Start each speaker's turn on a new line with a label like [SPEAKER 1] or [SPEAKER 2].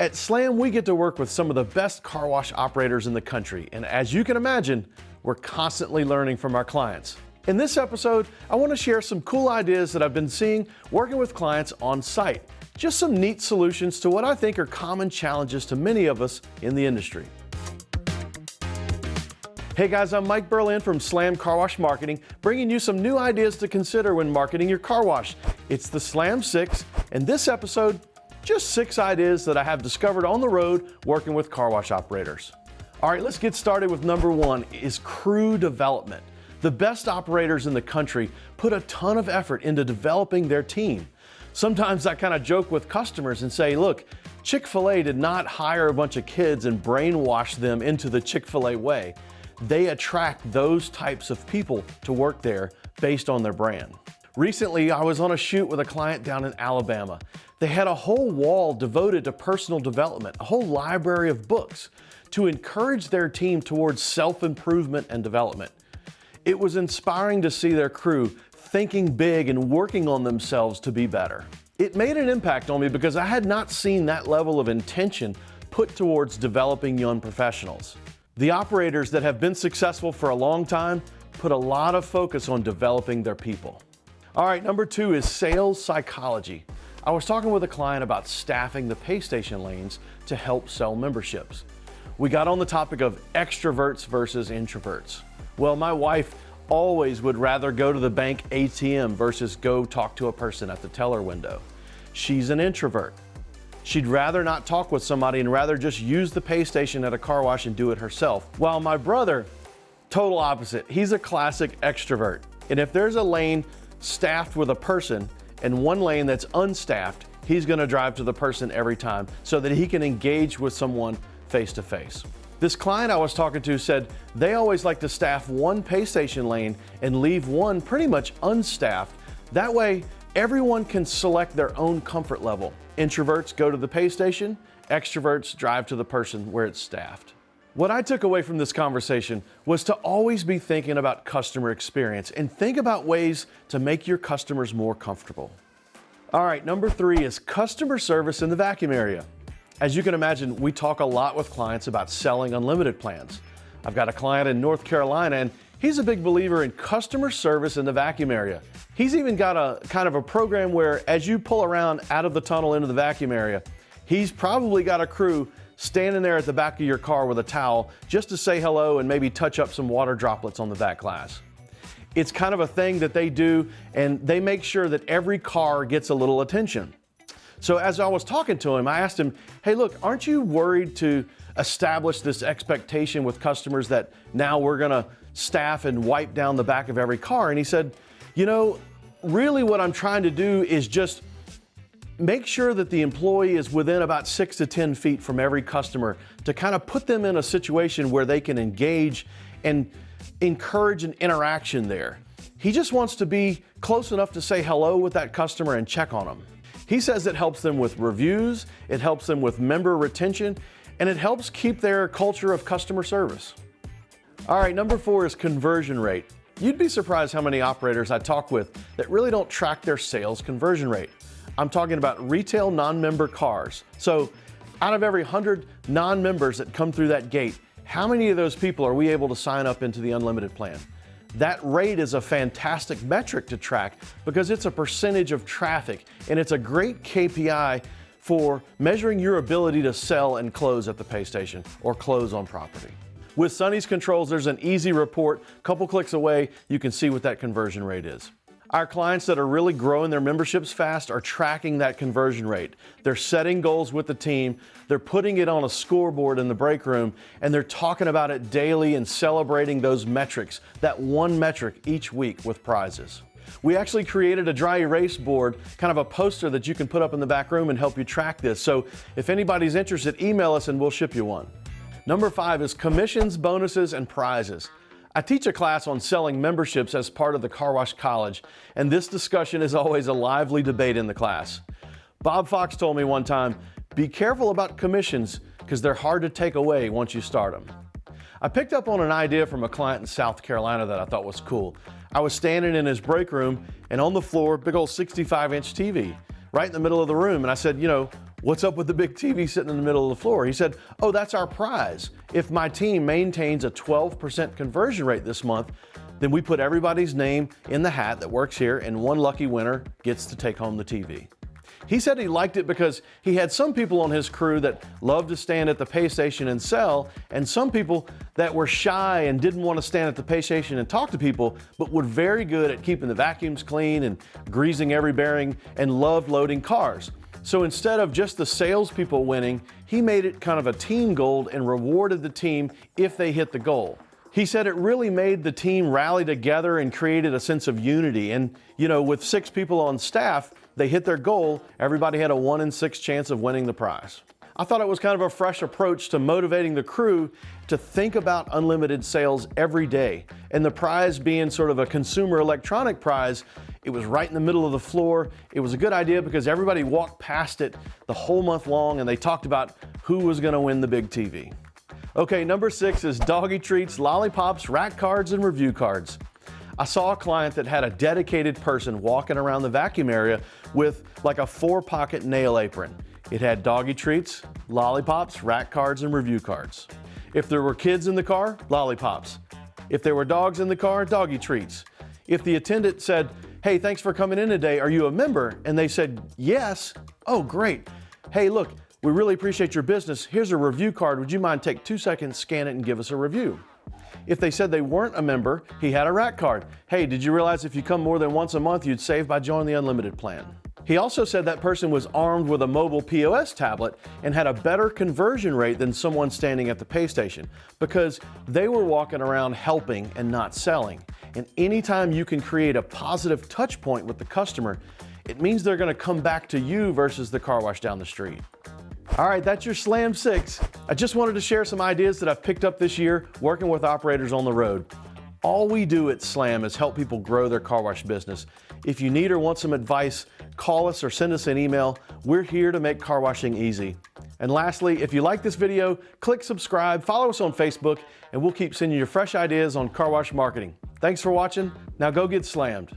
[SPEAKER 1] At SLAM, we get to work with some of the best car wash operators in the country, and as you can imagine, we're constantly learning from our clients. In this episode, I want to share some cool ideas that I've been seeing working with clients on site. Just some neat solutions to what I think are common challenges to many of us in the industry. Hey guys, I'm Mike Berlin from SLAM Car Wash Marketing, bringing you some new ideas to consider when marketing your car wash. It's the SLAMsix, and this episode, just 6 ideas that I have discovered on the road working with car wash operators. All right, let's get started with number 1 is crew development. The best operators in the country put a ton of effort into developing their team. Sometimes I kind of joke with customers and say, look, Chick-fil-A did not hire a bunch of kids and brainwash them into the Chick-fil-A way. They attract those types of people to work there based on their brand. Recently, I was on a shoot with a client down in Alabama. They had a whole wall devoted to personal development, a whole library of books to encourage their team towards self-improvement and development. It was inspiring to see their crew thinking big and working on themselves to be better. It made an impact on me because I had not seen that level of intention put towards developing young professionals. The operators that have been successful for a long time put a lot of focus on developing their people. All right, number 2 is sales psychology. I was talking with a client about staffing the pay station lanes to help sell memberships. We got on the topic of extroverts versus introverts. Well, my wife always would rather go to the bank ATM versus go talk to a person at the teller window. She's an introvert. She'd rather not talk with somebody and rather just use the pay station at a car wash and do it herself. While my brother, total opposite. He's a classic extrovert. And if there's a lane staffed with a person and one lane that's unstaffed, he's gonna drive to the person every time so that he can engage with someone face to face. This client I was talking to said they always like to staff one pay station lane and leave one pretty much unstaffed. That way, everyone can select their own comfort level. Introverts go to the pay station, extroverts drive to the person where it's staffed. What I took away from this conversation was to always be thinking about customer experience and think about ways to make your customers more comfortable. All right, number 3 is customer service in the vacuum area. As you can imagine, we talk a lot with clients about selling unlimited plans. I've got a client in North Carolina and he's a big believer in customer service in the vacuum area. He's even got a kind of a program where as you pull around out of the tunnel into the vacuum area, he's probably got a crew standing there at the back of your car with a towel just to say hello and maybe touch up some water droplets on the back glass. It's kind of a thing that they do, and they make sure that every car gets a little attention. So as I was talking to him, I asked him, hey, look, aren't you worried to establish this expectation with customers that now we're gonna staff and wipe down the back of every car? And he said, you know, really what I'm trying to do is just make sure that the employee is within about 6 to 10 feet from every customer to kind of put them in a situation where they can engage and encourage an interaction there. He just wants to be close enough to say hello with that customer and check on them. He says it helps them with reviews, it helps them with member retention, and it helps keep their culture of customer service. All right, number 4 is conversion rate. You'd be surprised how many operators I talk with that really don't track their sales conversion rate. I'm talking about retail non-member cars. So out of every 100 non-members that come through that gate, how many of those people are we able to sign up into the unlimited plan? That rate is a fantastic metric to track because it's a percentage of traffic and it's a great KPI for measuring your ability to sell and close at the pay station or close on property. With Sonny's Controls, there's an easy report. Couple clicks away, you can see what that conversion rate is. Our clients that are really growing their memberships fast are tracking that conversion rate. They're setting goals with the team, they're putting it on a scoreboard in the break room, and they're talking about it daily and celebrating those metrics, that one metric each week with prizes. We actually created a dry erase board, kind of a poster that you can put up in the back room and help you track this. So if anybody's interested, email us and we'll ship you one. Number 5 is commissions, bonuses, and prizes. I teach a class on selling memberships as part of the Car Wash College, and this discussion is always a lively debate in the class. Bob Fox told me one time, be careful about commissions because they're hard to take away once you start them. I picked up on an idea from a client in South Carolina that I thought was cool. I was standing in his break room and on the floor, big old 65-inch TV right in the middle of the room. And I said, you know, What's up with the big TV sitting in the middle of the floor? He said, oh, that's our prize. If my team maintains a 12% conversion rate this month, then we put everybody's name in the hat that works here, and one lucky winner gets to take home the TV. He said he liked it because he had some people on his crew that loved to stand at the pay station and sell, and some people that were shy and didn't want to stand at the pay station and talk to people, but were very good at keeping the vacuums clean and greasing every bearing and loved loading cars. So instead of just the salespeople winning, he made it kind of a team goal and rewarded the team if they hit the goal. He said it really made the team rally together and created a sense of unity. And, you know, with 6 people on staff, they hit their goal, everybody had a 1 in 6 chance of winning the prize. I thought it was kind of a fresh approach to motivating the crew to think about unlimited sales every day. And the prize being sort of a consumer electronic prize, it was right in the middle of the floor. It was a good idea because everybody walked past it the whole month long and they talked about who was going to win the big TV. Okay, number 6 is Doggy treats, lollipops, rack cards, and review cards. I saw a client that had a dedicated person walking around the vacuum area with like a 4-pocket nail apron. It had Doggy treats, lollipops, rack cards, and review cards. If there were kids in the car, lollipops. If there were dogs in the car, Doggy treats. If the attendant said, hey, thanks for coming in today, are you a member? And they said, yes. Oh, great. Hey, look, we really appreciate your business. Here's a review card. Would you mind take 2 seconds, scan it, and give us a review? If they said they weren't a member, he had a rack card. Hey, did you realize if you come more than once a month, you'd save by joining the unlimited plan? He also said that person was armed with a mobile POS tablet and had a better conversion rate than someone standing at the pay station because they were walking around helping and not selling. And anytime you can create a positive touch point with the customer, it means they're going to come back to you versus the car wash down the street. All right, that's your SLAMsix. I just wanted to share some ideas that I've picked up this year working with operators on the road. All we do at SLAM is help people grow their car wash business. If you need or want some advice, call us or send us an email. We're here to make car washing easy. And lastly, if you like this video, click subscribe, follow us on Facebook, and we'll keep sending you fresh ideas on car wash marketing. Thanks for watching. Now go get slammed.